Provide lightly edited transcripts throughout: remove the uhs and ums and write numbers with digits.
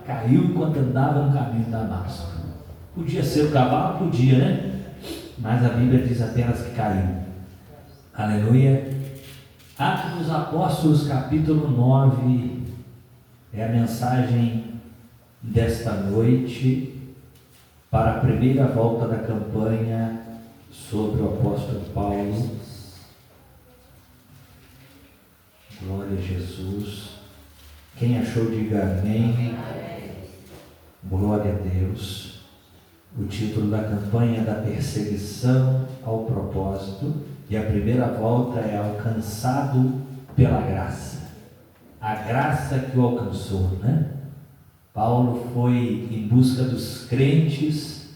caiu enquanto andava no caminho de Damasco. Podia ser o cavalo? Podia, né? Mas a Bíblia diz apenas que caiu. Aleluia. Atos dos Apóstolos, capítulo 9, é a mensagem desta noite para a primeira volta da campanha sobre o apóstolo Paulo. Glória a Jesus. Quem achou, diga amém. Glória a Deus. O título da campanha é da perseguição ao propósito, e a primeira volta é alcançado pela graça. A graça que o alcançou, né? Paulo foi em busca dos crentes,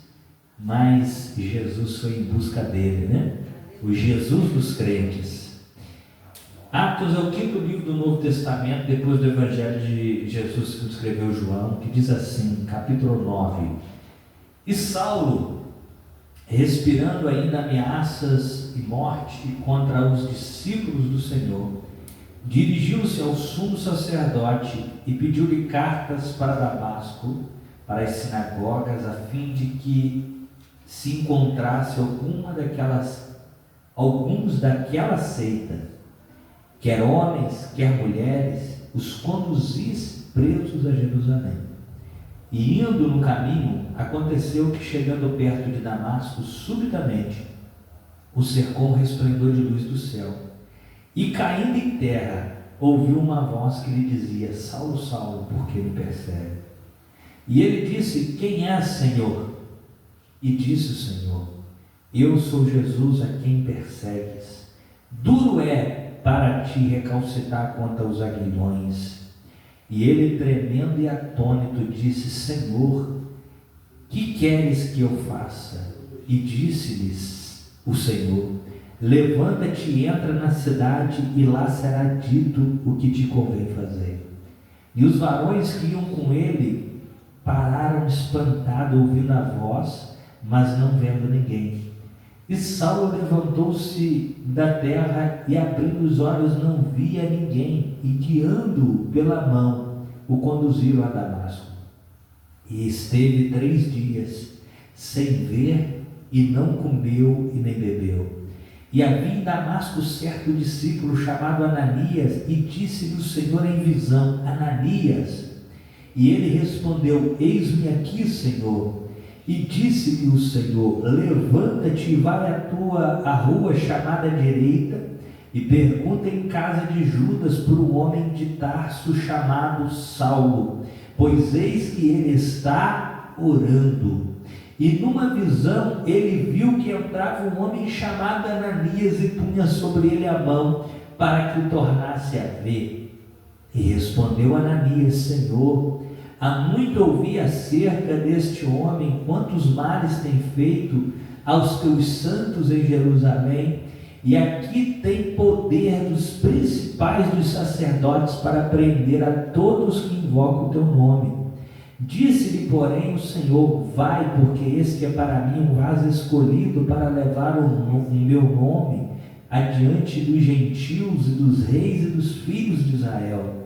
mas Jesus foi em busca dele, né? O Jesus dos crentes. Atos é o quinto livro do Novo Testamento, depois do Evangelho de Jesus que escreveu João, que diz assim, capítulo 9: E Saulo, respirando ainda ameaças e morte contra os discípulos do Senhor, dirigiu-se ao sumo sacerdote e pediu-lhe cartas para Damasco, para as sinagogas, a fim de que se encontrasse alguns daquela seita, quer homens, quer mulheres, os conduzisse presos a Jerusalém. E indo no caminho, aconteceu que, chegando perto de Damasco, subitamente o cercou um resplendor de luz do céu. E caindo em terra, ouviu uma voz que lhe dizia: Saulo, Saulo, por que me persegue? E ele disse: Quem és, Senhor? E disse o Senhor: Eu sou Jesus a quem persegues. Duro é para te recalcitrar contra os aguilhões. E ele, tremendo e atônito, disse: Senhor, que queres que eu faça? E disse-lhes o Senhor: Levanta-te e entra na cidade, e lá será dito o que te convém fazer. E os varões que iam com ele pararam espantados, ouvindo a voz, mas não vendo ninguém. E Saulo levantou-se da terra e, abrindo os olhos, não via ninguém, e guiando-o pela mão, o conduziram a Damasco. E esteve 3 dias sem ver, e não comeu e nem bebeu. E havia em Damasco certo discípulo chamado Ananias, e disse-lhe o Senhor em visão: Ananias. E ele respondeu: Eis-me aqui, Senhor. E disse-lhe o Senhor: Levanta-te e vai à rua chamada direita, e pergunta em casa de Judas por um homem de Tarso chamado Saulo, pois eis que ele está orando. E numa visão ele viu que entrava um homem chamado Ananias e punha sobre ele a mão para que o tornasse a ver. E respondeu Ananias: Senhor, há muito ouvi acerca deste homem, quantos males tem feito aos teus santos em Jerusalém, e aqui tem poder dos principais dos sacerdotes para prender a todos que invocam o teu nome. Disse-lhe, porém, o Senhor: Vai, porque este é para mim um vaso escolhido para levar o meu nome adiante dos gentios e dos reis e dos filhos de Israel.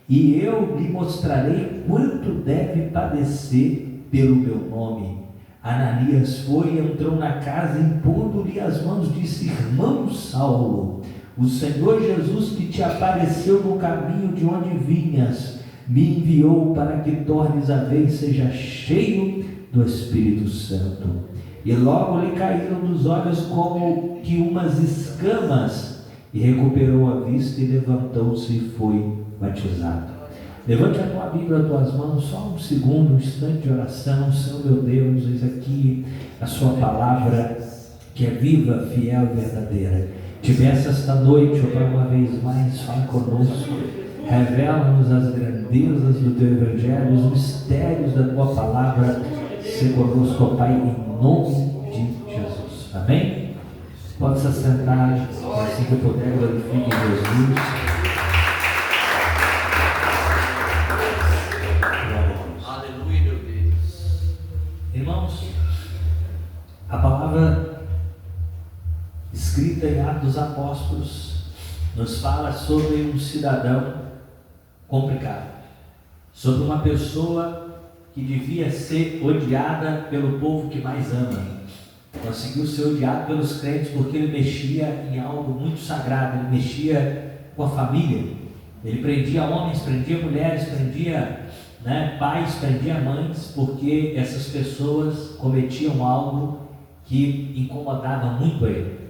E eu lhe mostrarei quanto deve padecer pelo meu nome. Ananias foi e entrou na casa, impondo-lhe as mãos, disse: Irmão Saulo, o Senhor Jesus, que te apareceu no caminho de onde vinhas, me enviou para que tornes a ver e seja cheio do Espírito Santo. E logo lhe caíram dos olhos como que umas escamas, e recuperou a vista, e levantou-se e foi batizado. Levante a tua Bíblia, as tuas mãos, só um segundo, um instante de oração. Senhor meu Deus, eis aqui a sua palavra, que é viva, fiel e verdadeira. Te peço esta noite, ó Pai, uma vez mais, fala conosco, revela-nos as grandezas do teu Evangelho, os mistérios da tua palavra. Se conosco, ó Pai, em nome de Jesus. Amém? Pode se assentar, assim que eu puder, glorifique Jesus. Irmãos, a palavra escrita em Atos dos Apóstolos nos fala sobre um cidadão complicado. sobre uma pessoa que devia ser odiada pelo povo que mais ama. Conseguiu ser odiado pelos crentes porque ele mexia em algo muito sagrado, ele mexia com a família, ele prendia homens, prendia mulheres, prendia pais, prendia mães, porque essas pessoas cometiam algo que incomodava muito ele.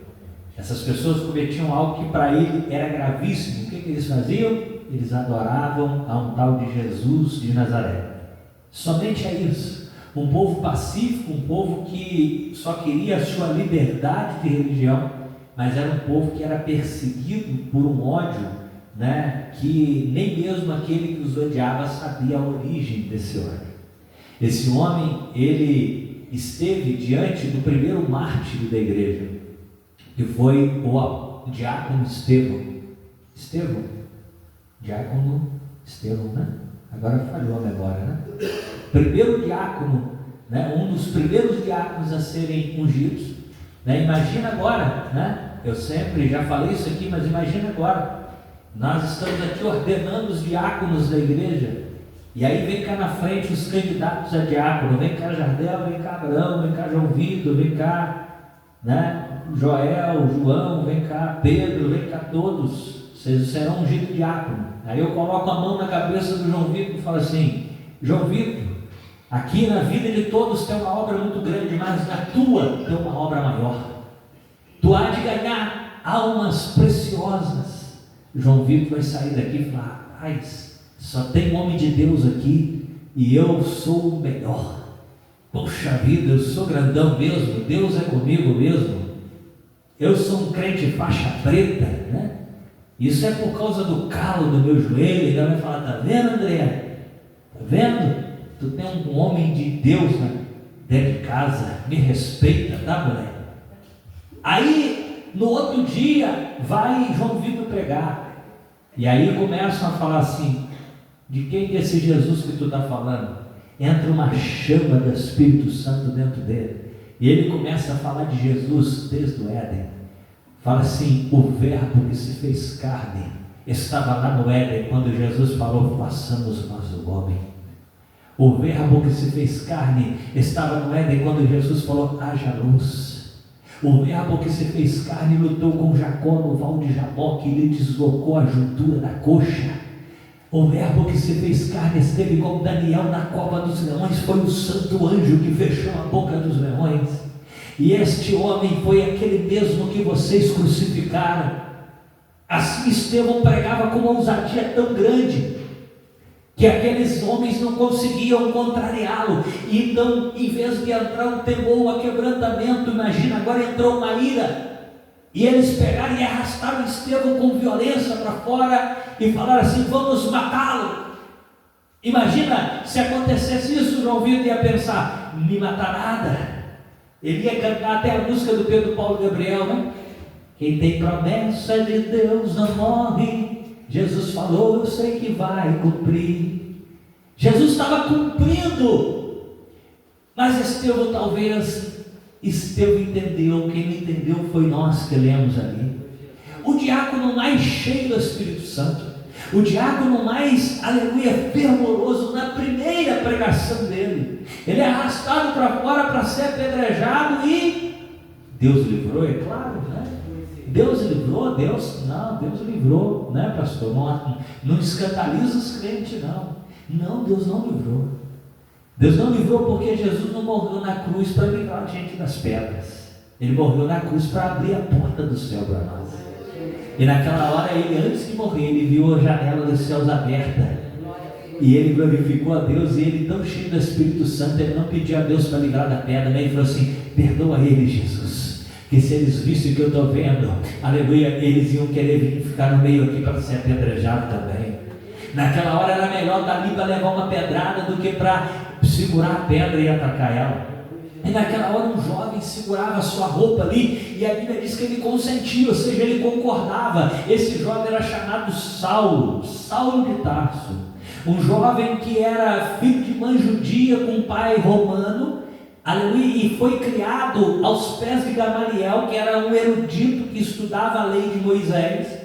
Essas pessoas cometiam algo que para ele era gravíssimo. O que eles faziam? Eles adoravam a um tal de Jesus de Nazaré. Somente é isso. Um povo pacífico, um povo que só queria a sua liberdade de religião, mas era um povo que era perseguido por um ódio, que nem mesmo aquele que os odiava sabia a origem desse ódio. Esse homem, ele esteve diante do primeiro mártir da igreja, que foi o diácono Estevão. Diácono Estevão, Agora falhou a memória, Primeiro diácono, um dos primeiros diáconos a serem ungidos. Imagina agora, eu sempre já falei isso aqui, mas imagina agora, nós estamos aqui ordenando os diáconos da igreja, e aí vem cá na frente os candidatos a diácono, vem cá Jardel, vem cá Abraão, vem cá João Vitor, vem cá, Joel, João, vem cá Pedro, vem cá todos, vocês serão ungidos diácono. Aí eu coloco a mão na cabeça do João Vitor e falo assim: João Vitor, aqui na vida de todos tem uma obra muito grande, mas na tua tem uma obra maior. Tu há de ganhar almas preciosas. João Vitor vai sair daqui e falar: rapaz, só tem homem de Deus aqui e eu sou o melhor. Poxa vida, eu sou grandão mesmo, Deus é comigo mesmo. Eu sou um crente faixa preta, Isso é por causa do calo do meu joelho. Ele vai falar: tá vendo, André? Tá vendo? Tu tem um homem de Deus dentro de casa, me respeita, tá, moleque? Aí, no outro dia, vai João Vitor pregar, e aí começam a falar assim: de quem que é esse Jesus que tu está falando? Entra uma chama do Espírito Santo dentro dele, e ele começa a falar de Jesus desde o Éden. Fala assim: o verbo que se fez carne estava lá no Éden, quando Jesus falou: façamos nós o homem. O verbo que se fez carne estava no Éden, quando Jesus falou: haja luz. O verbo que se fez carne lutou com Jacó no val de Jaboque, e lhe deslocou a juntura da coxa. O verbo que se fez carne esteve com Daniel na cova dos leões, foi o santo anjo que fechou a boca dos leões. E este homem foi aquele mesmo que vocês crucificaram. Assim Estevão pregava com uma ousadia tão grande, que aqueles homens não conseguiam contrariá-lo. Então, em vez de entrar um temor, um aquebrantamento, imagina, agora entrou uma ira, e eles pegaram e arrastaram Estevão com violência para fora, e falaram assim: vamos matá-lo. Imagina se acontecesse isso, João Vitor ia pensar: me matar nada. Ele ia cantar até a música do Pedro Paulo Gabriel, Quem tem promessa de Deus não morre. Jesus falou, eu sei que vai cumprir. Jesus estava cumprindo, mas Estevão entendeu. Quem não entendeu foi nós que lemos ali. O diácono mais cheio do Espírito Santo, o diácono mais, aleluia, fervoroso, na primeira pregação dele, ele é arrastado para fora para ser apedrejado, e Deus livrou, é claro, Deus livrou, Deus livrou, pastor? Não escandaliza os crentes, não, Deus não livrou. Deus não livrou porque Jesus não morreu na cruz para livrar a gente das pedras. Ele morreu na cruz para abrir a porta do céu para nós. E naquela hora, ele, antes de morrer, ele viu a janela dos céus aberta, e ele glorificou a Deus. E ele, tão cheio do Espírito Santo, ele não pediu a Deus para livrar da pedra, Ele falou assim: perdoa ele, Jesus, que se eles vissem o que eu estou vendo, aleluia, eles iam querer vir ficar no meio aqui para ser apedrejado também. Naquela hora era melhor dali para levar uma pedrada do que para segurar a pedra e atacar ela. E naquela hora um jovem segurava a sua roupa ali, e a Bíblia diz que ele consentia, ou seja, ele concordava. Esse jovem era chamado Saulo de Tarso, um jovem que era filho de mãe judia com pai romano, aleluia, e foi criado aos pés de Gamaliel, que era um erudito que estudava a lei de Moisés.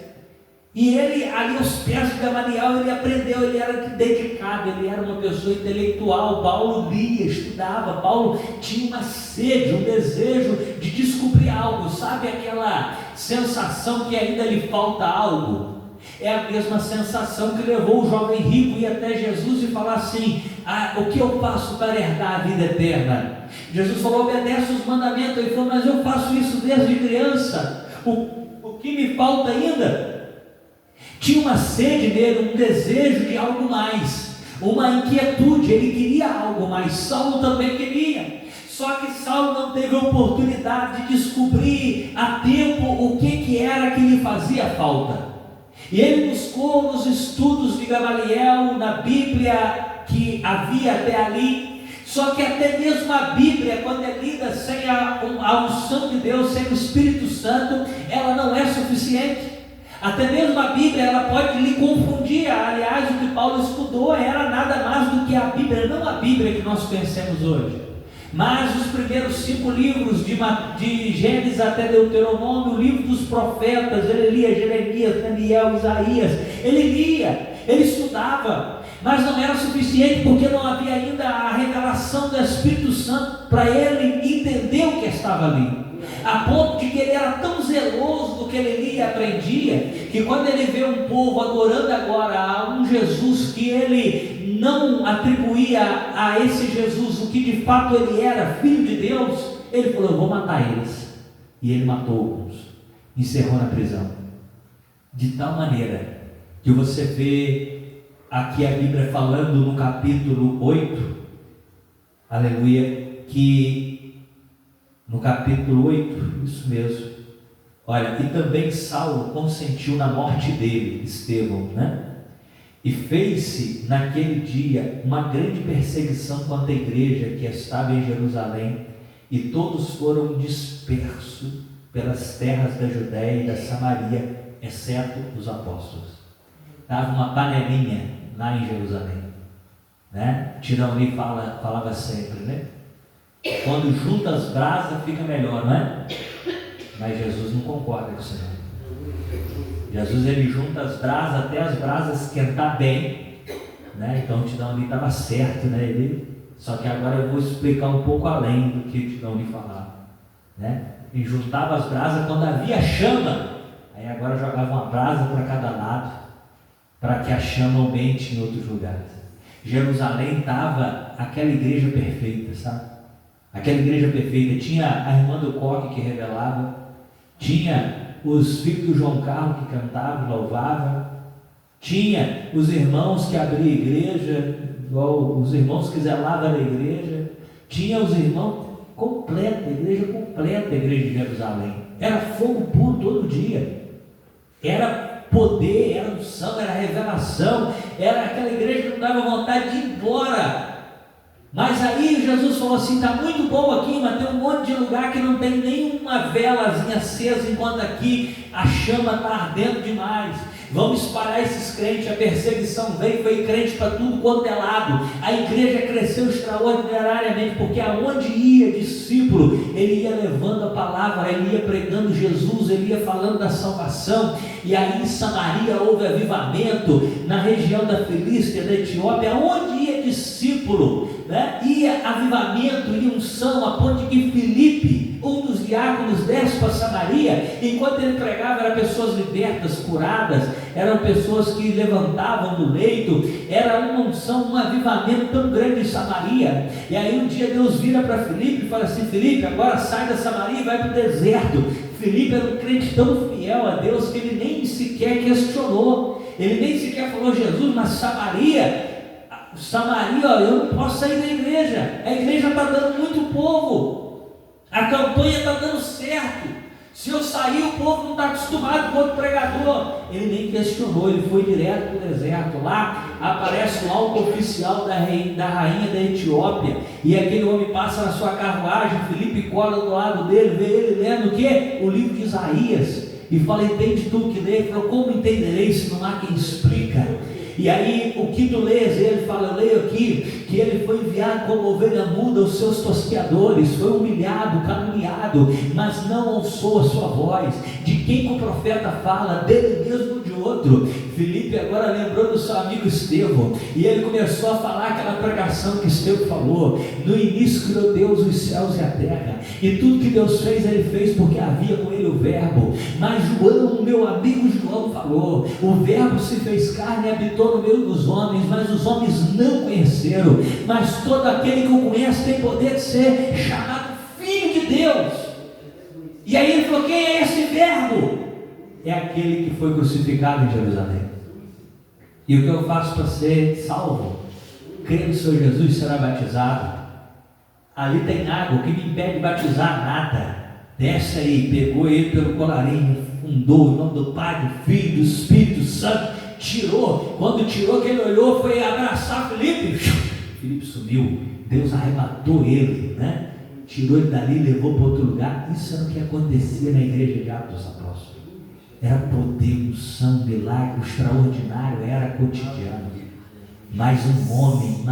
E ele, ali aos pés de Gamaliel, ele aprendeu, ele era dedicado, ele era uma pessoa intelectual. Paulo lia, estudava, Paulo tinha uma sede, um desejo de descobrir algo. Sabe aquela sensação que ainda lhe falta algo? É a mesma sensação que levou o jovem rico a ir até Jesus e falar assim: o que eu faço para herdar a vida eterna? Jesus falou: obedece os mandamentos. Ele falou: mas eu faço isso desde criança, o que me falta ainda? Tinha uma sede nele, um desejo de algo mais, uma inquietude, ele queria algo mais. Saulo também queria, só que Saulo não teve oportunidade de descobrir a tempo o que era que lhe fazia falta. E ele buscou nos estudos de Gamaliel, na Bíblia que havia até ali. Só que até mesmo a Bíblia, quando é lida sem a unção de Deus, sem o Espírito Santo, ela não é suficiente. Até mesmo a Bíblia, ela pode lhe confundir. Aliás, o que Paulo estudou era nada mais do que a Bíblia, não a Bíblia que nós conhecemos hoje, mas os primeiros 5 livros, de Gênesis até Deuteronômio, o livro dos profetas. Ele lia Jeremias, Daniel, Isaías, ele lia, ele estudava, mas não era suficiente, porque não havia ainda a revelação do Espírito Santo para ele entender o que estava ali, a ponto de que ele era tão zeloso do que ele lia e aprendia, que quando ele vê um povo adorando agora a um Jesus que ele não atribuía a esse Jesus o que de fato ele era, Filho de Deus, ele falou: eu vou matar eles. E ele matou alguns, encerrou na prisão. De tal maneira que você vê aqui a Bíblia falando no capítulo 8, aleluia, que no capítulo 8, isso mesmo, olha, e também Saulo consentiu na morte dele, Estevão, né? E fez-se naquele dia uma grande perseguição contra a igreja que estava em Jerusalém, e todos foram dispersos pelas terras da Judéia e da Samaria, exceto os apóstolos. Estava uma panelinha lá em Jerusalém, né? Tirão-lhe falava sempre, né? Quando junta as brasas fica melhor, não é? Mas Jesus não concorda com isso não. Jesus, ele junta as brasas até as brasas esquentar bem, né? Então o Tirão-lhe estava certo, né? Só que agora eu vou explicar um pouco além do que o Tirão-lhe falava, né? E juntava as brasas quando havia chama. Aí agora jogava uma brasa para cada lado, para que a chama aumente em outros lugares. Jerusalém estava aquela igreja perfeita, sabe? Aquela igreja perfeita. Tinha a irmã do coque que revelava, tinha os filhos do João Carlos que cantavam, louvavam, tinha os irmãos que abriam a igreja, os irmãos que zelavam a igreja, tinha os irmãos completa, a igreja completa, a igreja de Jerusalém. Era fogo puro todo dia, era poder, era unção, era revelação, era aquela igreja que não dava vontade de ir embora. Mas aí Jesus falou assim: está muito bom aqui, mas tem um monte de lugar que não tem nenhuma velazinha acesa, enquanto aqui a chama está ardendo demais. Vamos espalhar esses crentes. A perseguição veio, foi crente para tudo quanto é lado. A igreja cresceu extraordinariamente, porque aonde ia discípulo, ele ia levando a palavra, ele ia pregando Jesus, ele ia falando da salvação. E aí em Samaria houve avivamento, na região da Filístia, da Etiópia, aonde ia discípulo, né? Ia avivamento, ia unção, a ponto de que Filipe, um dos diáconos, desce para Samaria. Enquanto ele pregava, eram pessoas libertas, curadas, eram pessoas que levantavam do leito, era uma unção, um avivamento tão grande em Samaria. E aí um dia Deus vira para Filipe e fala assim: Filipe, agora sai da Samaria e vai para o deserto. Filipe era um crente tão fiel a Deus que ele nem sequer questionou, ele nem sequer falou: Jesus, mas Samaria, ó, eu não posso sair da igreja, a igreja está dando muito povo, a campanha está dando certo, se eu sair o povo não está acostumado com outro pregador. Ele nem questionou, ele foi direto para o deserto. Lá aparece um alto oficial da rainha da Etiópia, e aquele homem passa na sua carruagem, Filipe cola do lado dele, vê ele lendo o quê? O livro de Isaías, e fala: entende tu que lê? Ele falou: como entenderei se não há quem explica? E aí o que tu lês? Ele fala: eu leio aqui que ele foi enviado como ovelha muda aos seus tosqueadores, foi humilhado, caluniado, mas não ouçou a sua voz. De quem que o profeta fala? Dele mesmo de no outro. Filipe agora lembrou do seu amigo Estevão, e ele começou a falar aquela pregação que Estevão falou. No início criou Deus os céus e a terra, e tudo que Deus fez, ele fez porque havia com ele o verbo. Mas João, meu amigo João, falou: o verbo se fez carne e habitou no meio dos homens, mas os homens não conheceram. Mas todo aquele que o conhece tem poder de ser chamado filho de Deus. E aí ele falou: quem é esse verbo? É aquele que foi crucificado em Jerusalém. E o que eu faço para ser salvo? Crer no Senhor Jesus, será batizado. Ali tem água, o que me impede de batizar nada. Desce aí, pegou ele pelo colarinho, fundou em nome do Pai, do Filho, do Espírito Santo, tirou. Quando tirou, que ele olhou, foi abraçar Filipe. Filipe sumiu, Deus arrebatou ele, né? Tirou ele dali, levou para outro lugar. Isso era o que acontecia na igreja de Atos dos Apóstolos. Era poder, unção, milagre, extraordinário, era cotidiano. Mas um homem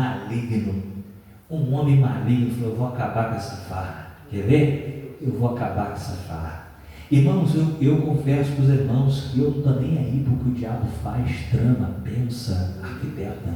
maligno falou: eu vou acabar com essa farra. Quer ver? Eu vou acabar com essa farra. Irmãos, eu confesso para os irmãos que eu não estou nem aí porque o diabo faz, trama, pensa, arquiteta.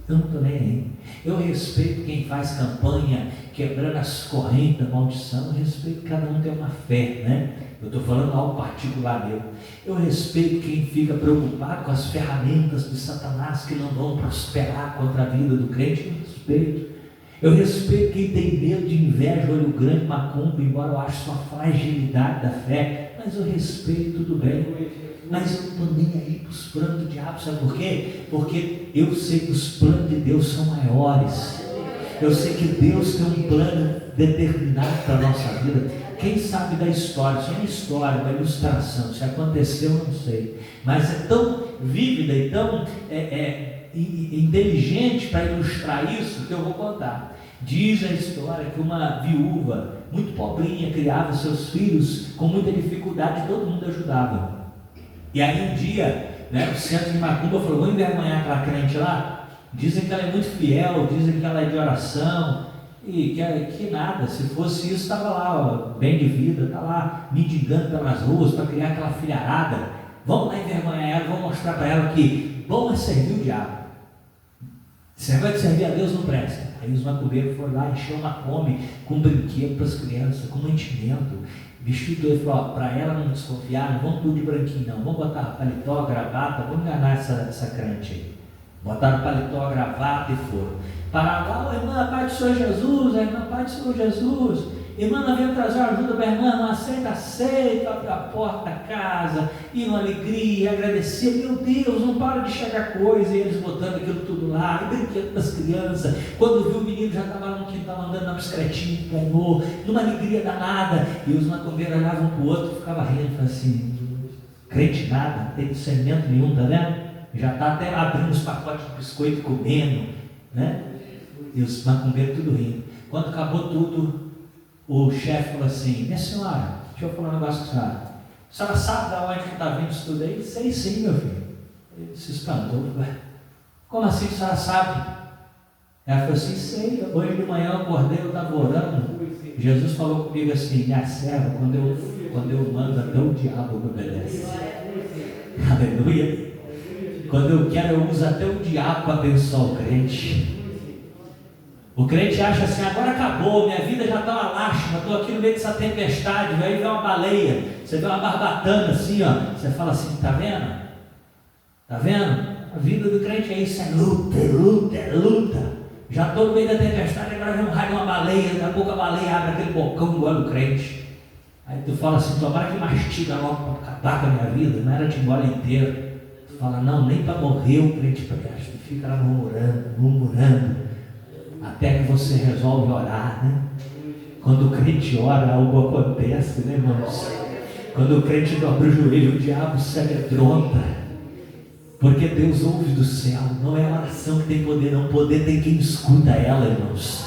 Eu não estou nem aí. Eu respeito quem faz campanha, quebrando as correntes da maldição. Eu respeito que cada um tem uma fé, né? Eu estou falando algo particular meu. Eu respeito quem fica preocupado com as ferramentas de Satanás que não vão prosperar contra a vida do crente. Eu respeito. Eu respeito quem tem medo de inveja, olho grande, macumba, embora eu ache sua fragilidade da fé. Mas eu respeito, tudo bem. Mas eu não estou nem aí para os planos do diabo, sabe por quê? Porque eu sei que os planos de Deus são maiores. Eu sei que Deus tem um plano determinado para a nossa vida. Quem sabe da história? Isso é uma história, uma ilustração. Se aconteceu, eu não sei. Mas é tão vívida e tão inteligente para ilustrar isso que eu vou contar. Diz a história que uma viúva muito pobrinha criava seus filhos com muita dificuldade, todo mundo ajudava. E aí um dia, né, o centro de macumba falou: vou envergonhar aquela crente lá. Dizem que ela é muito fiel, dizem que ela é de oração, e que nada, se fosse isso, estava lá, ó, bem de vida, está lá mendigando pelas ruas para criar aquela filharada. Vamos lá envergonhar ela, vamos mostrar para ela que bom é servir o diabo. Você vai servir a Deus, não presta. Aí os macumbeiros foram lá, encheu uma come com brinquedo para as crianças, com mantimento, vestido. Ele falou: para ela não desconfiar, não vamos tudo de branquinho não, vamos botar paletó, gravata, vamos enganar essa crente aí. Botaram paletó, gravata e foram. Pararam lá: ô irmã, Pai do Senhor Jesus, a irmã, Pai do Senhor Jesus. Irmã, nós viemos trazer ajuda para a irmã, não aceita, abriu a porta da casa, e uma alegria, agradecer. Meu Deus, não para de chegar coisa, e eles botando aquilo tudo lá, e brinquedo das crianças. Quando viu o menino, já estava lá no quintal andando na bicicletinha, ganhou, numa alegria danada. E os macumbeiros olhavam para o outro e ficavam rindo, falavam assim: crente nada, não tem discernimento nenhum, tá vendo? Já está até abrindo os pacotes de biscoito e comendo, né? E os macumbeiros tudo rindo. Quando acabou tudo, o chefe falou assim: minha senhora, deixa eu falar um negócio com a senhora. A senhora sabe de onde que está vindo isso tudo aí? Sei sim, meu filho. Ele se espantou. Como assim a senhora sabe? Ela falou assim: sei, hoje de manhã eu acordei, eu estava orando. Jesus falou comigo assim: minha serva, quando eu mando, até o diabo me obedece. Aleluia. Quando eu quero, eu uso até o diabo para abençoar o crente. O crente acha assim: agora acabou, minha vida já está uma lástima, estou aqui no meio dessa tempestade, aí vem uma baleia, você vê uma barbatana assim, ó, você fala assim: tá vendo? Tá vendo? A vida do crente é isso, é luta, é luta, é luta. Já estou no meio da tempestade, agora vem um raio de uma baleia, daqui a pouco a baleia abre aquele bocão e engole o crente. Aí tu fala assim: tomara que mastiga logo para acabar com a minha vida, não era te engole inteiro. Tu fala: não, nem para morrer o crente presta. Tu fica lá murmurando, até que você resolve orar, né? Quando o crente ora, algo acontece, né, irmãos? Quando o crente dobra o joelho, o diabo se amedronta, porque Deus ouve do céu. Não é a oração que tem poder, não. Poder tem quem escuta ela, irmãos.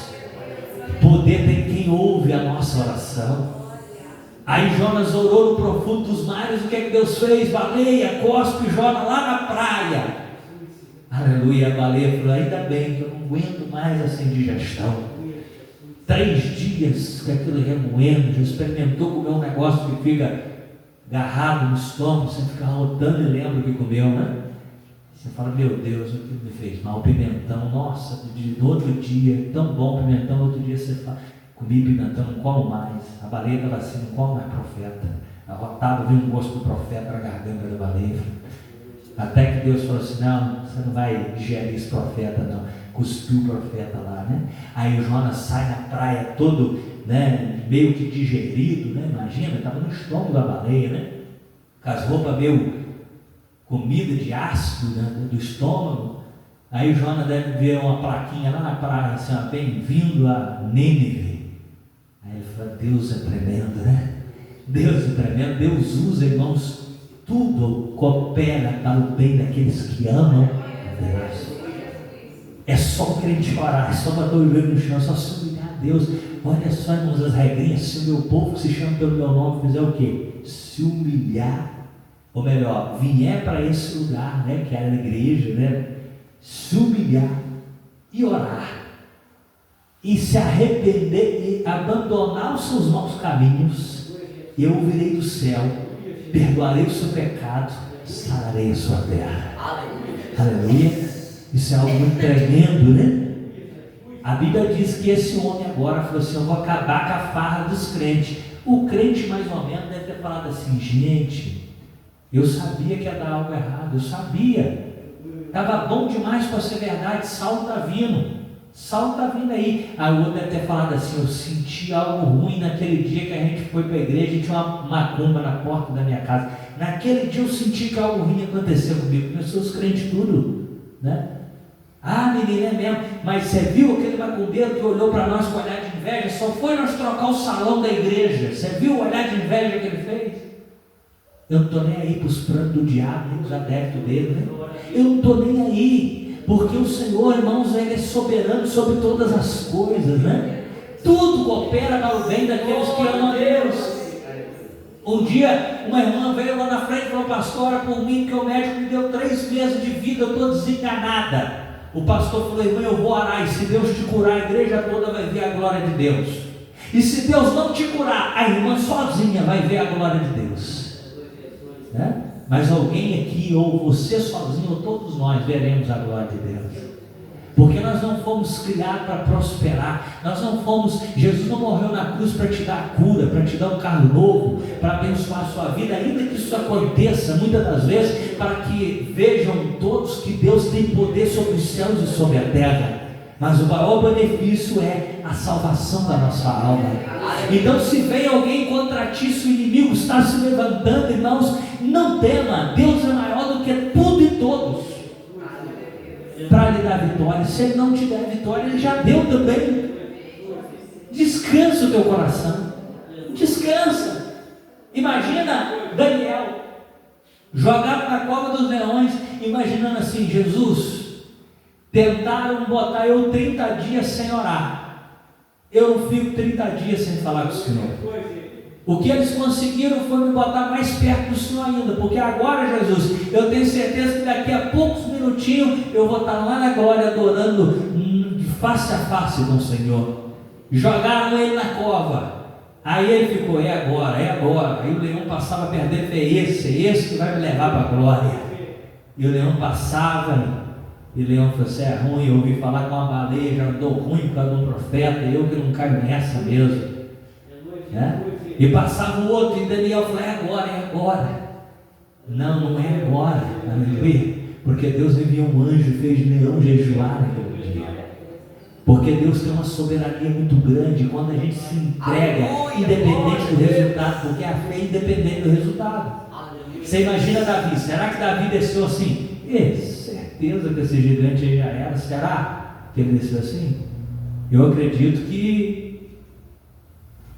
Poder tem quem ouve a nossa oração. Aí Jonas orou no profundo dos mares. O que é que Deus fez? Baleia, cospe Jonas lá na praia. Aleluia. A baleia falou: ainda bem que eu não aguento mais essa indigestão. 3 dias com aquilo remoendo. Já experimentou comer um negócio que fica agarrado no estômago, você fica rotando e lembra o que comeu, né? Você fala, meu Deus, o que me fez mal? Pimentão, nossa, no outro dia, tão bom pimentão, no outro dia você fala, comi pimentão, não como mais. A baleia estava assim, não come mais profeta. Arrotado, viu um gosto do profeta na garganta da baleia. Até que Deus falou assim, não, você não vai digerir esse profeta não. Cuspiu o profeta lá, né? Aí o Jonas sai na praia todo, né, meio que digerido, né? Imagina, estava no estômago da baleia, né? Com as roupas meio comida de ácido, né, do estômago. Aí o Jonas deve ver uma plaquinha lá na praia, assim, bem-vindo a Nínive. Aí ele fala, Deus é tremendo, né? Deus é tremendo, Deus usa, irmãos, tudo coopera para o bem daqueles que amam a Deus. É só o crente orar, é só bater o joelho no chão, é só se humilhar a Deus. Olha só, irmãos, as regrinhas, se o meu povo que se chama pelo meu nome fizer o quê? Se humilhar, ou melhor, vier para esse lugar, né, que era a igreja, né, se humilhar e orar, e se arrepender e abandonar os seus maus caminhos, eu ouvirei do céu, perdoarei o seu pecado, sararei a sua terra. Aleluia. Isso é algo muito tremendo, né? A Bíblia diz que esse homem agora falou assim, eu vou acabar com a farra dos crentes. O crente mais ou menos deve ter falado assim, gente, eu sabia que ia dar algo errado, eu sabia, estava bom demais para ser verdade, Saulo está vindo aí. Aí o outro deve ter falado assim, eu senti algo ruim naquele dia que a gente foi para a igreja e tinha uma macumba na porta da minha casa. Naquele dia eu senti que algo ruim aconteceu comigo. Começou os crentes tudo, né? Ah, menina, é mesmo, mas você viu aquele macumbeiro que olhou para nós com olhar de inveja? Só foi nós trocar o salão da igreja. Você viu o olhar de inveja que ele fez? Eu não estou nem aí para os planos do diabo, nem os adeptos dele, né? Eu não estou nem aí, porque o Senhor, irmãos, Ele é soberano sobre todas as coisas, né? Tudo coopera para o bem daqueles que amam a Deus. Um dia, uma irmã veio lá na frente e falou, pastor, ora por mim, que o médico me deu 3 meses de vida, eu estou desenganada. O pastor falou, irmã, eu vou orar, e se Deus te curar, a igreja toda vai ver a glória de Deus. E se Deus não te curar, a irmã sozinha vai ver a glória de Deus, né? Mas alguém aqui, ou você sozinho, ou todos nós veremos a glória de Deus. Porque nós não fomos criados para prosperar, nós não fomos, Jesus não morreu na cruz para te dar cura, para te dar um carro novo, para abençoar a sua vida, ainda que isso aconteça muitas das vezes, para que vejam todos que Deus tem poder sobre os céus e sobre a terra. Mas o maior benefício é a salvação da nossa alma. Então, se vem alguém contra ti, se o inimigo está se levantando, irmãos, não tema, Deus é maior do que tudo e todos para lhe dar vitória. Se Ele não te der vitória, Ele já deu também. Descansa o teu coração, descansa. Imagina Daniel jogado na cova dos leões, imaginando assim, Jesus, tentaram botar eu 30 dias sem orar, eu não fico 30 dias sem falar com o Senhor. O que eles conseguiram foi me botar mais perto do Senhor ainda, porque agora, Jesus, eu tenho certeza que daqui a poucos minutinhos eu vou estar lá na glória adorando de face a face com o Senhor. Jogaram ele na cova, aí ele ficou, é agora, aí o leão passava perto dele, é esse que vai me levar para a glória. E o leão passava, e o leão falou, você é ruim, eu ouvi falar com uma baleia, já andou ruim por causa de um profeta, eu que não caio nessa mesmo, né? E passava o outro, e Daniel falou, é agora. Não é agora, aleluia, porque Deus enviou um anjo e fez leão jejuar naquele dia, porque Deus tem uma soberania muito grande, quando a gente se entrega, independente do resultado, porque a fé é independente do resultado. Você imagina Davi, será que Davi desceu assim? Certeza que esse gigante aí já era, será que ele desceu assim? Eu acredito que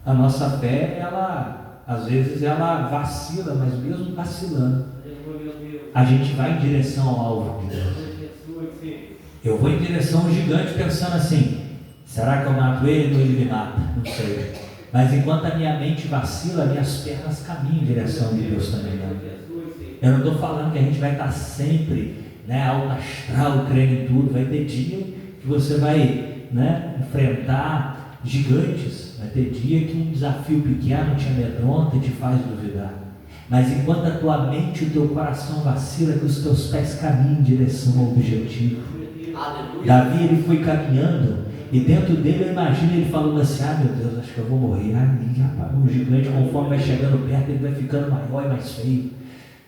a nossa fé, ela, às vezes ela vacila, mas mesmo vacilando, a gente vai em direção ao alvo de Deus. Eu vou em direção ao gigante pensando assim, será que eu mato ele ou ele me mata? Não sei. Mas enquanto a minha mente vacila, minhas pernas caminham em direção de Deus também, né? Eu não estou falando que a gente vai estar sempre, né, alto astral, crendo em tudo. Vai ter dia que você vai, né, enfrentar gigantes. Vai ter dia que um desafio pequeno te amedronta e te faz duvidar. Mas enquanto a tua mente e o teu coração vacila, que os teus pés caminhem em direção ao objetivo. Aleluia. Davi, ele foi caminhando, e dentro dele eu imagino ele falando assim: ah, meu Deus, acho que eu vou morrer. Ah, o gigante, conforme vai chegando perto, ele vai ficando maior e mais feio.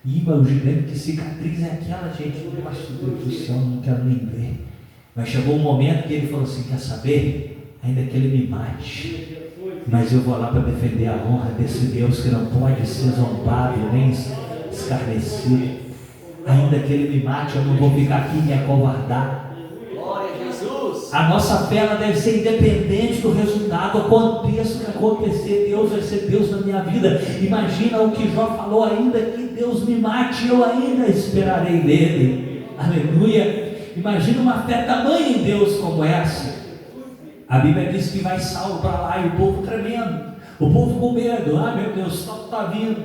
E o gigante, que cicatriz é aquela, gente? Nossa, Deus do céu, não quero nem ver. Mas chegou um momento que ele falou assim: quer saber? Ainda que ele me mate, mas eu vou lá para defender a honra desse Deus que não pode ser zombado nem escarnecido. Ainda que ele me mate, eu não vou ficar aqui me acovardar. Glória a Jesus. A nossa fé, ela deve ser independente do resultado. Aconteça o que acontecer, Deus vai ser Deus na minha vida. Imagina o que Jó falou: ainda que Deus me mate, eu ainda esperarei nele. Aleluia. Imagina uma fé tamanha em Deus como essa. A Bíblia diz que vai Saulo para lá e o povo tremendo, o povo com medo. Ah, meu Deus, Saulo está vindo,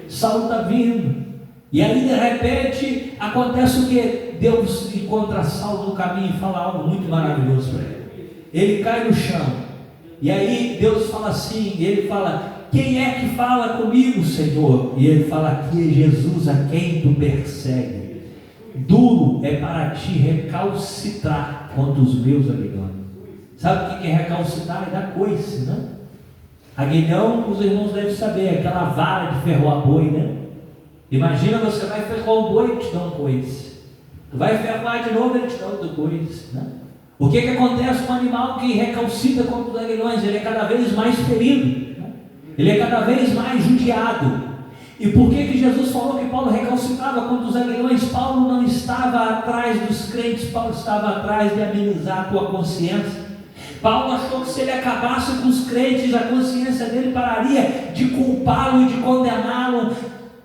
Saulo está vindo. E aí de repente acontece o que? Deus encontra Saulo no caminho e fala algo muito maravilhoso para ele. Ele cai no chão, e aí Deus fala assim, ele fala: quem é que fala comigo, Senhor? E ele fala: aqui é Jesus a quem tu persegue. Duro é para ti recalcitrar contra os meus aguilhões. Sabe o que é recalcitrar? É dar coice, né? Aguilhão, os irmãos devem saber, é aquela vara de ferroar boi, né? Imagina, você vai ferroar o boi e te dá um coice. Tu vai ferroar de novo, ele te dá outro coice, né? O que acontece com o animal que recalcita contra os aguilhões? Ele é cada vez mais ferido, né? Ele é cada vez mais judiado. E por que Jesus falou que Paulo recalcitrava contra os aguilhões? Paulo não estava atrás dos crentes, Paulo estava atrás de amenizar a tua consciência. Paulo achou que se ele acabasse com os crentes, a consciência dele pararia de culpá-lo e de condená-lo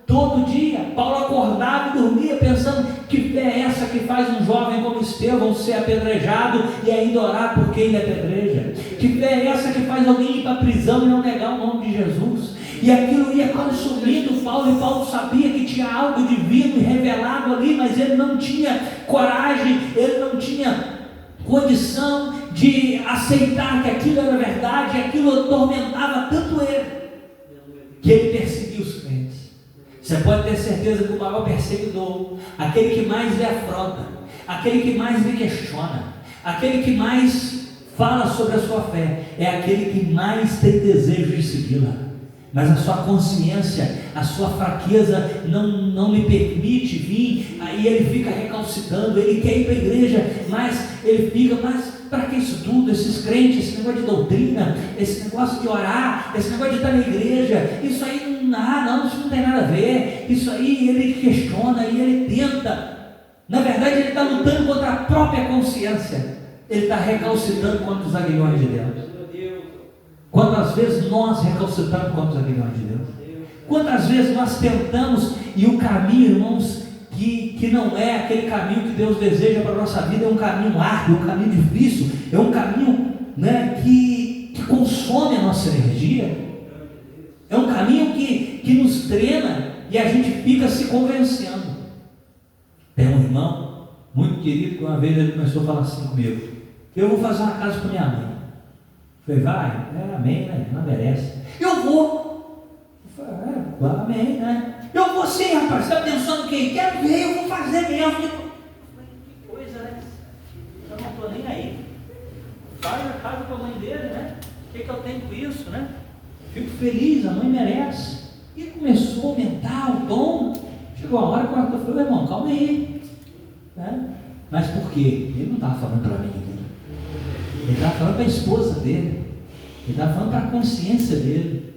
todo dia. Paulo acordava e dormia pensando: que fé é essa que faz um jovem como Estevão ser apedrejado e ainda orar por quem ele apedreja? Que fé é essa que faz alguém ir para a prisão e não negar o nome de Jesus? E aquilo ia consumindo Paulo, e Paulo sabia que tinha algo divino e revelado ali, mas ele não tinha coragem, ele não tinha condição de aceitar que aquilo era verdade, e aquilo atormentava tanto ele, que ele perseguia os crentes. Você pode ter certeza que o maior perseguidor, aquele que mais lhe afronta, aquele que mais lhe questiona, aquele que mais fala sobre a sua fé, é aquele que mais tem desejo de segui-la. Mas a sua consciência, a sua fraqueza não lhe permite vir, aí ele fica recalcitrando, ele quer ir para a igreja, mas ele fica: mas para que isso tudo, esses crentes, esse negócio de doutrina, esse negócio de orar, esse negócio de estar na igreja, isso aí isso não tem nada a ver, isso aí ele questiona e ele tenta. Na verdade ele está lutando contra a própria consciência, ele está recalcitrando contra os aguilhões de Deus. Quantas vezes nós recalcitramos contra os aguilhões de Deus? Quantas vezes nós tentamos, e o caminho, irmãos, que não é aquele caminho que Deus deseja para a nossa vida, é um caminho árduo, um caminho difícil, é um caminho, né, que consome a nossa energia, é um caminho que nos treina e a gente fica se convencendo. Tem um irmão muito querido que uma vez ele começou a falar assim comigo: eu vou fazer uma casa para minha mãe. Eu falei: vai? Amém, né? Não merece. Eu vou. Eu falei: amém, né? Eu vou sim, rapaz. Você está pensando quem? Quero ver, eu vou fazer mesmo. Eu falei: que coisa, né? Eu não estou nem aí. Faz a casa para a mãe dele, né? O que eu tenho com isso, né? Fico feliz, a mãe merece. E começou a aumentar o tom. Chegou a hora que eu falei: irmão, calma aí, né? Mas por quê? Ele não estava falando para mim, né? Ele estava falando para a esposa dele, ele estava falando para a consciência dele.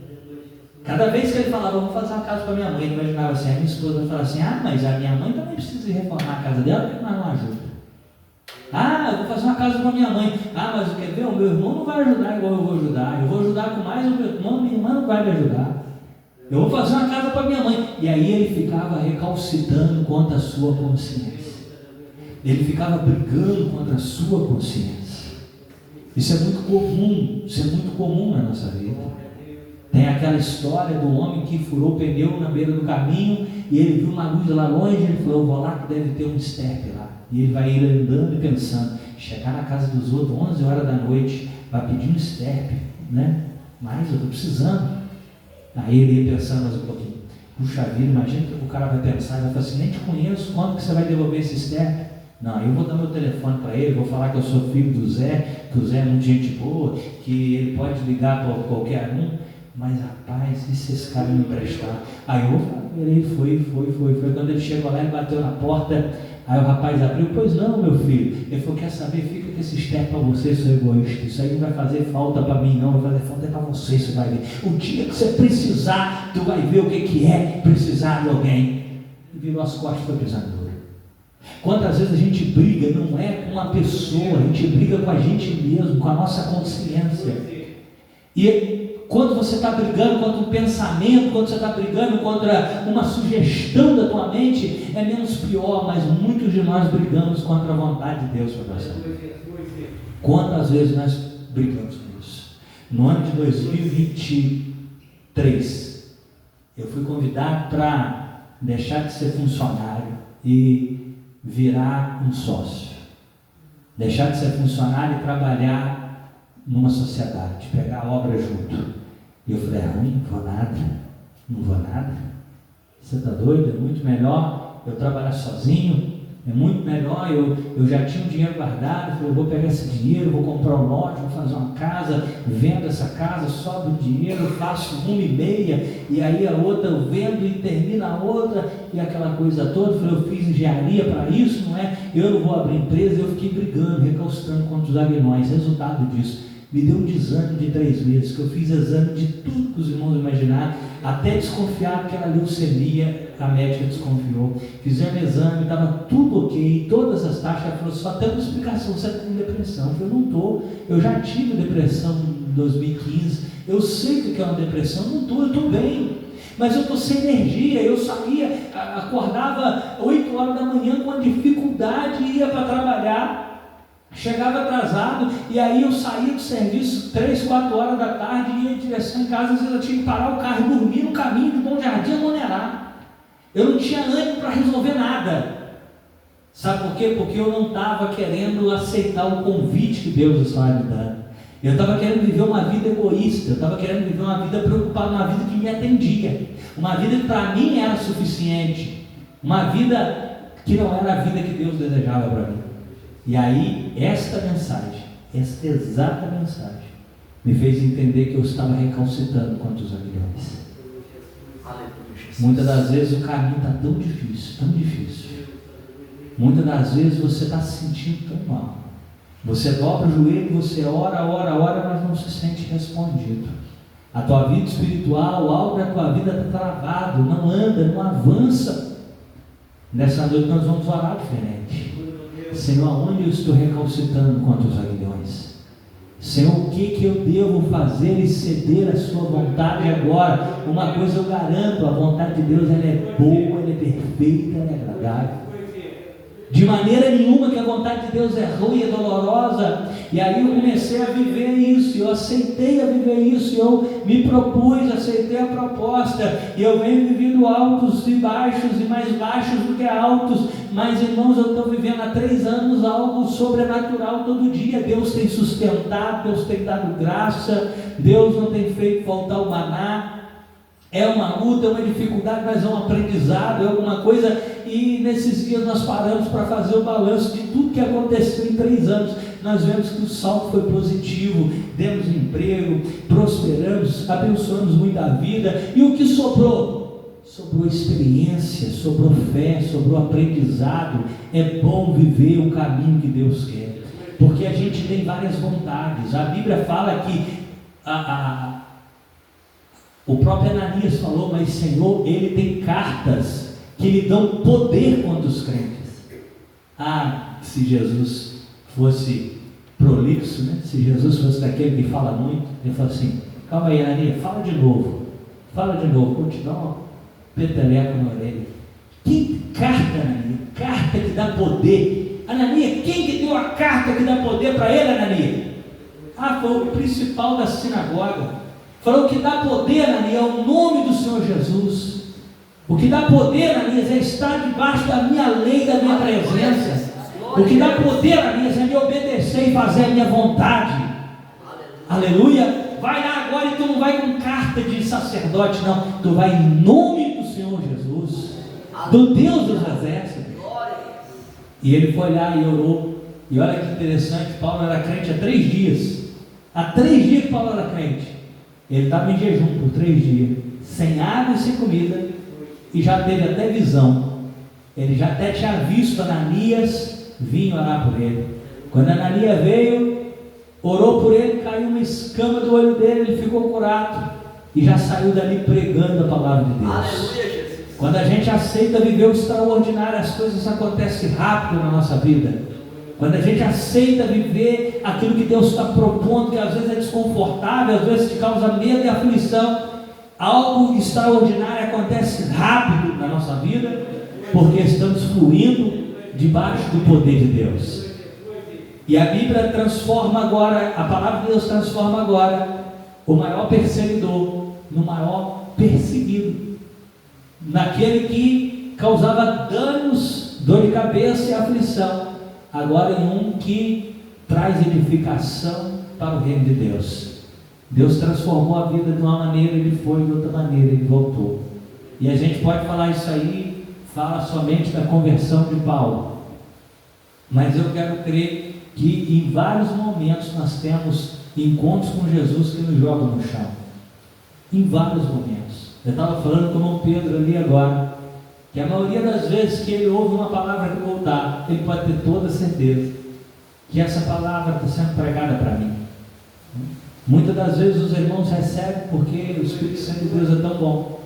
Cada vez que ele falava: vou fazer uma casa para minha mãe, ele imaginava assim: a minha esposa falava assim: mas a minha mãe também precisa reformar a casa dela, porque nós não ajuda. Eu vou fazer uma casa para minha mãe. Mas quer ver? O meu irmão não vai ajudar igual eu vou ajudar. Eu vou ajudar com mais, o meu irmão, minha irmã não vai me ajudar. Eu vou fazer uma casa para minha mãe. E aí ele ficava recalcitrando contra a sua consciência. Ele ficava brigando contra a sua consciência. Isso é muito comum na nossa vida. Tem aquela história do homem que furou o pneu na beira do caminho, e ele viu uma luz lá longe, ele falou: eu vou lá que deve ter um estepe lá. E ele vai andando e pensando, chegar na casa dos outros 11 horas da noite, vai pedir um estepe, né? Mas eu estou precisando. Aí ele ia pensando mais um pouquinho: Puxa vida, imagina que o cara vai pensar, vai falar assim, nem te conheço, quando que você vai devolver esse step? Não, eu vou dar meu telefone para ele, vou falar que eu sou filho do Zé, que o Zé é muito gente boa, que ele pode ligar para qualquer um, mas rapaz, e se esse cara me emprestar? Aí eu falei, foi. Quando ele chegou lá, ele bateu na porta, aí o rapaz abriu, pois não, meu filho. Ele falou, quer saber, fica com esse step para você, seu egoísta, isso aí não vai fazer falta para mim não, vai fazer falta para você, você vai ver. O dia que você precisar, tu vai ver o que é precisar de alguém. E virou as costas para o pisador. Quantas vezes a gente briga, não é com uma pessoa, a gente briga com a gente mesmo, com a nossa consciência. E quando você está brigando contra um pensamento, quando você está brigando contra uma sugestão da tua mente, é menos pior, mas muitos de nós brigamos contra a vontade de Deus para nós. Quantas vezes nós brigamos com isso? No ano de 2023, eu fui convidado para deixar de ser funcionário e virar um sócio, deixar de ser funcionário e trabalhar numa sociedade, pegar a obra junto. E eu falei, não vou nada, você está doido? É muito melhor eu trabalhar sozinho, é muito melhor, eu já tinha um dinheiro guardado, falei, eu vou pegar esse dinheiro, vou comprar um lote, vou fazer uma casa, vendo essa casa, sobe o dinheiro, faço 1,5, e aí a outra eu vendo e termina a outra, e aquela coisa toda. Eu falei, eu fiz engenharia para isso, não é? Eu não vou abrir empresa. Eu fiquei brigando, recalcitrando contra os aguilhões. Resultado disso, me deu um desânimo de 3 meses, que eu fiz exame de tudo que os irmãos imaginaram, até desconfiar que era leucemia, a médica desconfiou. Fizemos exame, estava tudo ok, todas as taxas. Ela falou, só tem uma explicação, você está com depressão. Eu falei, não estou, eu já tive depressão em 2015, eu sei o que é uma depressão, não estou, eu estou bem. Mas eu estou sem energia, eu saía, acordava 8 horas da manhã com uma dificuldade, ia para trabalhar, chegava atrasado, e aí eu saía do serviço 3, 4 horas da tarde, ia em direção em casa, às vezes eu tinha que parar o carro e dormir no caminho de Bom Jardim a Monerá. Eu não tinha ânimo para resolver nada. Sabe por quê? Porque eu não estava querendo aceitar o convite que Deus estava me dando. Eu estava querendo viver uma vida egoísta, eu estava querendo viver uma vida preocupada, uma vida que me atendia, uma vida que para mim era suficiente, uma vida que não era a vida que Deus desejava para mim. E aí, esta exata mensagem, me fez entender que eu estava recalcitrando contra os aguilhões. Muitas das vezes o caminho está tão difícil. Muitas das vezes você está se sentindo tão mal. Você dobra o joelho, você ora, mas não se sente respondido. A tua vida espiritual, algo da tua vida está travado, não anda, não avança. Nessa noite nós vamos orar diferente. Senhor, aonde eu estou recalcitrando contra os aguilhões? Senhor, o que eu devo fazer e ceder à sua vontade agora? Uma coisa eu garanto, a vontade de Deus ela é boa, ela é perfeita, ela é agradável. De maneira nenhuma que a vontade de Deus é ruim, é dolorosa. E aí eu comecei a viver isso, eu aceitei a viver isso, eu me propus, aceitei a proposta, e eu venho vivendo altos e baixos, e mais baixos do que altos. Mas irmãos, eu estou vivendo há 3 anos algo sobrenatural todo dia. Deus tem sustentado, Deus tem dado graça, Deus não tem feito faltar o maná. É uma luta, é uma dificuldade, mas é um aprendizado, é alguma coisa. E nesses dias nós paramos para fazer o balanço de tudo que aconteceu em 3 anos. Nós vemos que o salto foi positivo, demos emprego, prosperamos, abençoamos muito a vida. E o que sobrou? Sobrou experiência, sobrou fé, sobrou aprendizado. É bom viver o caminho que Deus quer, porque a gente tem várias vontades. A Bíblia fala que o próprio Ananias falou, mas Senhor, ele tem cartas que lhe dão poder contra os crentes. Se Jesus fosse prolixo, né? Se Jesus fosse daquele que fala muito, ele fala assim, calma aí Ananias, fala de novo, vou te dar uma peteleca na orelha. Que carta, Ananias? Carta que dá poder. Ananias, quem que deu a carta que dá poder para ele, Ananias? Foi o principal da sinagoga. Falou que dá poder, Ananias, é o nome do Senhor Jesus. O que dá poder, Ananias, é estar debaixo da minha lei, da minha presença. O que dá poder, Ananias, é me obedecer e fazer a minha vontade. Aleluia. Vai lá agora e tu não vai com carta de sacerdote, não. Tu vai em nome do Senhor Jesus, do Deus dos exércitos. E ele foi lá e orou. E olha que interessante, Paulo era crente há 3 dias. Há 3 dias que Paulo era crente. Ele estava em jejum por 3 dias, sem água e sem comida, e já teve até visão. Ele já até tinha visto Ananias vir orar por ele. Quando Ananias veio, orou por ele, caiu uma escama do olho dele, ele ficou curado e já saiu dali pregando a palavra de Deus. Aleluia, Jesus. Quando a gente aceita viver o extraordinário, as coisas acontecem rápido na nossa vida. Quando a gente aceita viver aquilo que Deus está propondo, que às vezes é desconfortável, às vezes te causa medo e aflição, algo extraordinário acontece rápido na nossa vida, porque estamos fluindo debaixo do poder de Deus. E a Bíblia transforma agora, a palavra de Deus transforma agora o maior perseguidor no maior perseguido, naquele que causava danos, dor de cabeça e aflição, agora em um que traz edificação para o reino de Deus. Deus transformou a vida de uma maneira, ele foi de outra maneira, ele voltou. E a gente pode falar isso aí, fala somente da conversão de Paulo, mas eu quero crer que em vários momentos nós temos encontros com Jesus que nos jogam no chão. Em vários momentos. Eu estava falando com o irmão Pedro ali agora, que a maioria das vezes que ele ouve uma palavra que eu vou dar, ele pode ter toda certeza que essa palavra está sendo pregada para mim. Muitas das vezes os irmãos recebem porque o Espírito Santo de Deus é tão bom,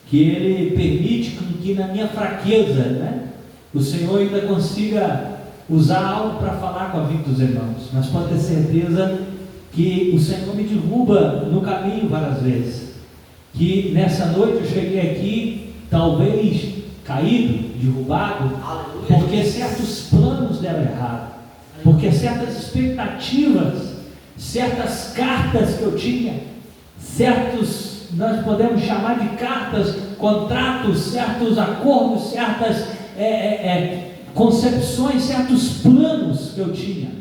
que ele permite que na minha fraqueza, né, o Senhor ainda consiga usar algo para falar com a vida dos irmãos. Mas pode ter certeza que o Senhor me derruba no caminho várias vezes. Que nessa noite eu cheguei aqui, talvez caído, derrubado, porque certos planos deram errado, porque certas expectativas, certas cartas que eu tinha, certos, nós podemos chamar de cartas, contratos, certos acordos, certas concepções, certos planos que eu tinha,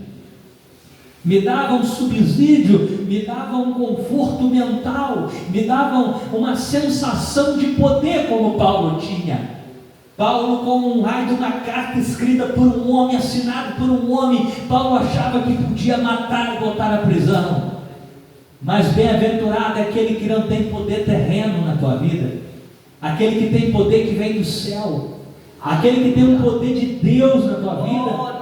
me davam subsídio, me davam um conforto mental, me davam uma sensação de poder, como Paulo tinha. Paulo, com um raio de uma carta escrita por um homem, assinado por um homem, Paulo achava que podia matar e botar na prisão. Mas bem-aventurado é aquele que não tem poder terreno na tua vida, aquele que tem poder que vem do céu, aquele que tem o poder de Deus na tua vida.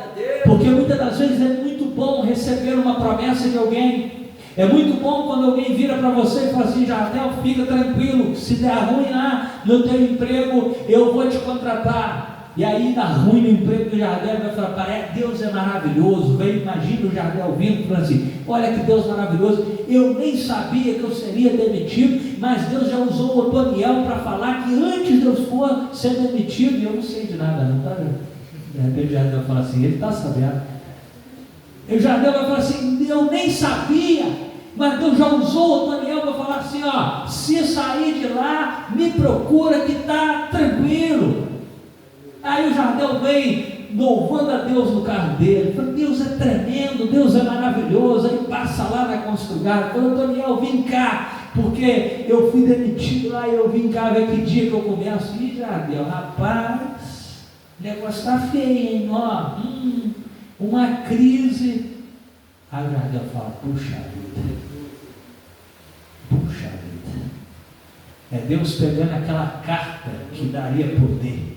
Porque muitas das vezes é muito bom receber uma promessa de alguém. É muito bom quando alguém vira para você e fala assim: Jardel, fica tranquilo, se der ruim lá no teu emprego, eu vou te contratar. E aí dá ruim no emprego do Jardel, vai falar: Deus é maravilhoso. Vem, imagina o Jardel vindo e falando assim: olha que Deus maravilhoso, eu nem sabia que eu seria demitido, mas Deus já usou o Otoniel para falar que antes de eu for ser demitido, e eu não sei de nada não, tá vendo? De repente o Jardel fala assim: ele está sabendo. E o Jardel vai falar assim: eu nem sabia, mas Deus já usou o Daniel para falar assim: ó, se sair de lá, me procura que está tranquilo. Aí o Jardel vem louvando a Deus no carro dele, fala: Deus é tremendo, Deus é maravilhoso. Aí passa lá na Construgar, fala: Daniel, vem cá, porque eu fui demitido lá e eu vim cá ver que dia que eu começo. E Jardel, rapaz, o negócio está feio, hein? Ó, uma crise. Aí o Jardel fala: puxa vida, é Deus pegando aquela carta que daria poder,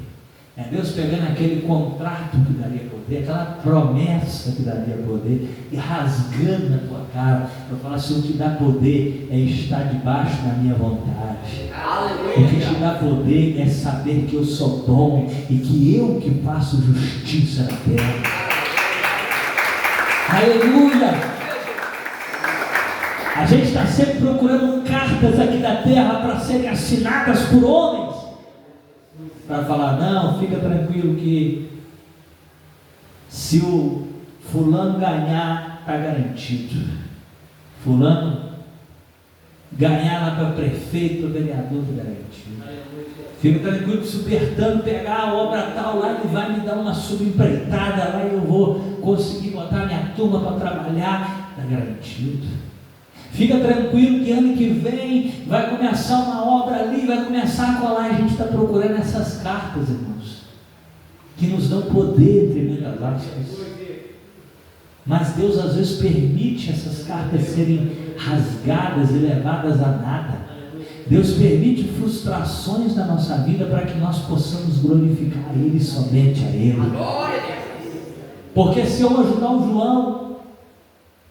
é Deus pegando aquele contrato que daria poder, aquela promessa que daria poder, e rasgando na tua cara, para falar assim: o que dá poder é estar debaixo da minha vontade. O que te dá poder é saber que eu sou bom e que eu que faço justiça na terra. Aleluia! A gente está sempre procurando cartas aqui da terra para serem assinadas por homens, para falar: não, fica tranquilo que se o fulano ganhar, está garantido. Fulano ganhar lá para prefeito, para vereador, está garantido. Fica tranquilo que se o Bertano pegar a obra tal lá, ele vai me dar uma subempreitada lá e eu vou conseguir botar minha turma para trabalhar, está garantido. Fica tranquilo que ano que vem vai começar uma obra ali, vai começar a colar. A gente está procurando essas cartas, irmãos, que nos dão poder entre muitas aspas. Mas Deus às vezes permite essas cartas serem rasgadas e levadas a nada. Deus permite frustrações na nossa vida para que nós possamos glorificar Ele, somente a Ele. Porque se eu ajudar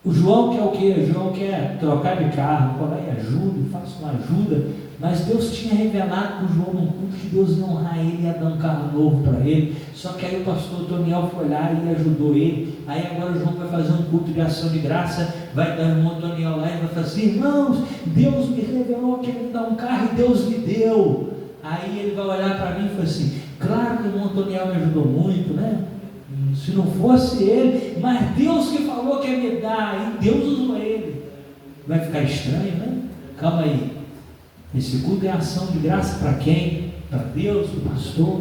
o João quer o quê? O João quer trocar de carro, vou lá e ajudo, faço uma ajuda. Mas Deus tinha revelado para o João num culto que Deus ia honrar ele, ia dar um carro novo para ele. Só que aí o pastor Toniel foi lá e ajudou ele. Aí agora o João vai fazer um culto de ação de graça, vai dar o irmão Toniel lá e vai falar assim: irmãos, Deus me revelou que ele me dá um carro e Deus me deu. Aí ele vai olhar para mim e falar assim: claro que o irmão Toniel me ajudou muito, né? Se não fosse ele, mas Deus que falou que ia me dar, e Deus usou ele. Vai ficar estranho, né? Calma aí. Esse culto é ação de graça para quem? Para Deus, para o pastor.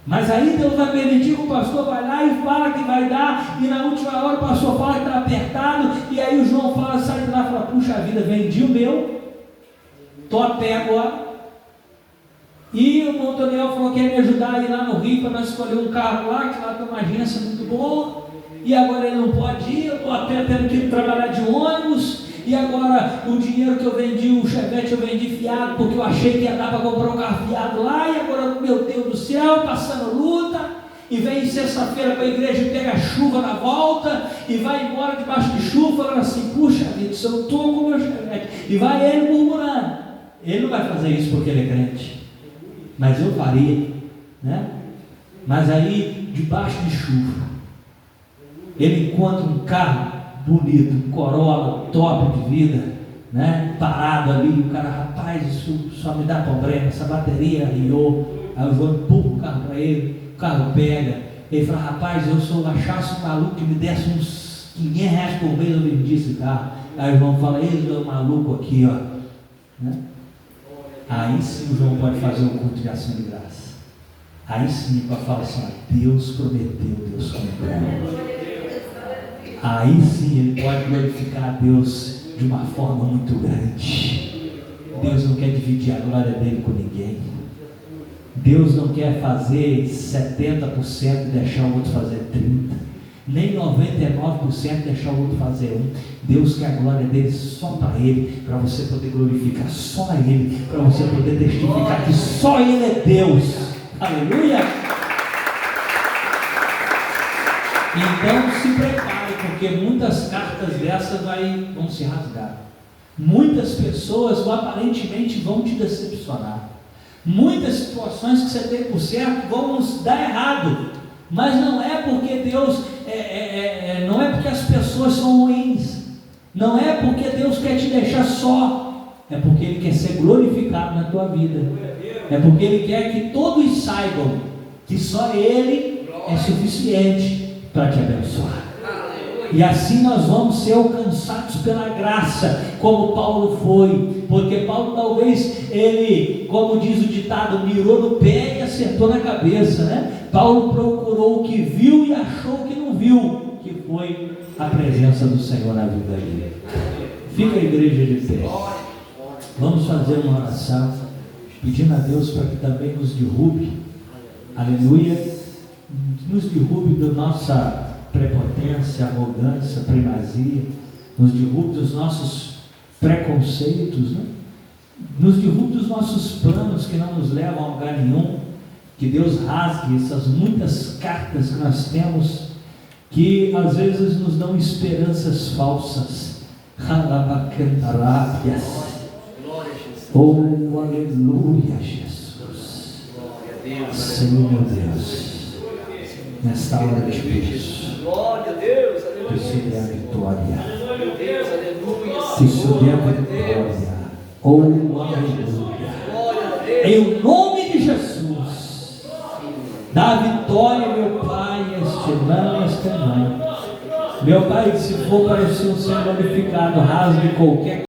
Mas aí Deus vai permitir que o pastor vai lá e fala que vai dar, e na última hora o pastor fala que está apertado, e aí o João fala, sai de lá e fala: puxa vida, vendi o meu, estou a pé agora. E o Montoniel falou que ia me ajudar a ir lá no Rio para nós escolher um carro lá, que lá tem uma agência muito boa, e agora ele não pode ir, eu estou até tendo que trabalhar de ônibus, e agora o dinheiro que eu vendi, o Chevette eu vendi fiado, porque eu achei que ia dar para comprar um carro fiado lá, e agora, meu Deus do céu, passando luta, e vem sexta-feira para a igreja e pega chuva na volta, e vai embora debaixo de chuva, falando assim: puxa vida, se eu não estou com o meu Chevette, e vai ele murmurando. Ele não vai fazer isso porque ele é crente, mas eu faria, né? Mas aí, debaixo de chuva, ele encontra um carro bonito, um Corolla top de vida, né? Parado ali, o cara: rapaz, isso só me dá problema, essa bateria arriou. Aí eu vou empurrar o carro para ele, o carro pega, ele fala: rapaz, eu se eu achasse um maluco que me desse uns R$500 por mês, eu vendia esse carro. Aí o João fala: esse é o maluco aqui, ó, né? Aí sim o João pode fazer um culto de ação de graça. Aí sim pode falar assim: Deus prometeu, Deus cumpriu. Aí sim ele pode glorificar a Deus de uma forma muito grande. Deus não quer dividir a glória dele com ninguém. Deus não quer fazer 70% e deixar o outro fazer 30%, nem 99% deixar o outro fazer 1%. Deus quer a glória dele só para ele, para você poder glorificar só a ele, para você poder testificar que só ele é Deus. Aleluia! Então se prepare, porque muitas cartas dessas vão se rasgar. Muitas pessoas aparentemente vão te decepcionar. Muitas situações que você tem por certo vão nos dar errado. Mas não é porque Deus, não é porque as pessoas são ruins. Não é porque Deus quer te deixar só. É porque Ele quer ser glorificado na tua vida. É porque Ele quer que todos saibam que só Ele é suficiente para te abençoar. E assim nós vamos ser alcançados pela graça, como Paulo foi. Porque Paulo talvez, ele, como diz o ditado, mirou no pé e acertou na cabeça, né? Paulo procurou o que viu e achou o que não viu, que foi a presença do Senhor na vida dele. Fica a igreja de pé. Vamos fazer uma oração, pedindo a Deus para que também nos derrube, aleluia, nos derrube da nossa prepotência, arrogância, primazia, nos derrube dos nossos preconceitos, né? Nos derrube dos nossos planos que não nos levam a lugar nenhum. Que Deus rasgue essas muitas cartas que nós temos, que às vezes nos dão esperanças falsas. Oh, aleluia, Jesus. Senhor meu Deus, nesta hora de Deus, que se dê a vitória, que se dê a vitória. Oh, aleluia. Em nome de Jesus, dá vitória, meu Pai, este irmão, esta irmã. Meu Pai, se for para o Senhor ser glorificado, rasgue qualquer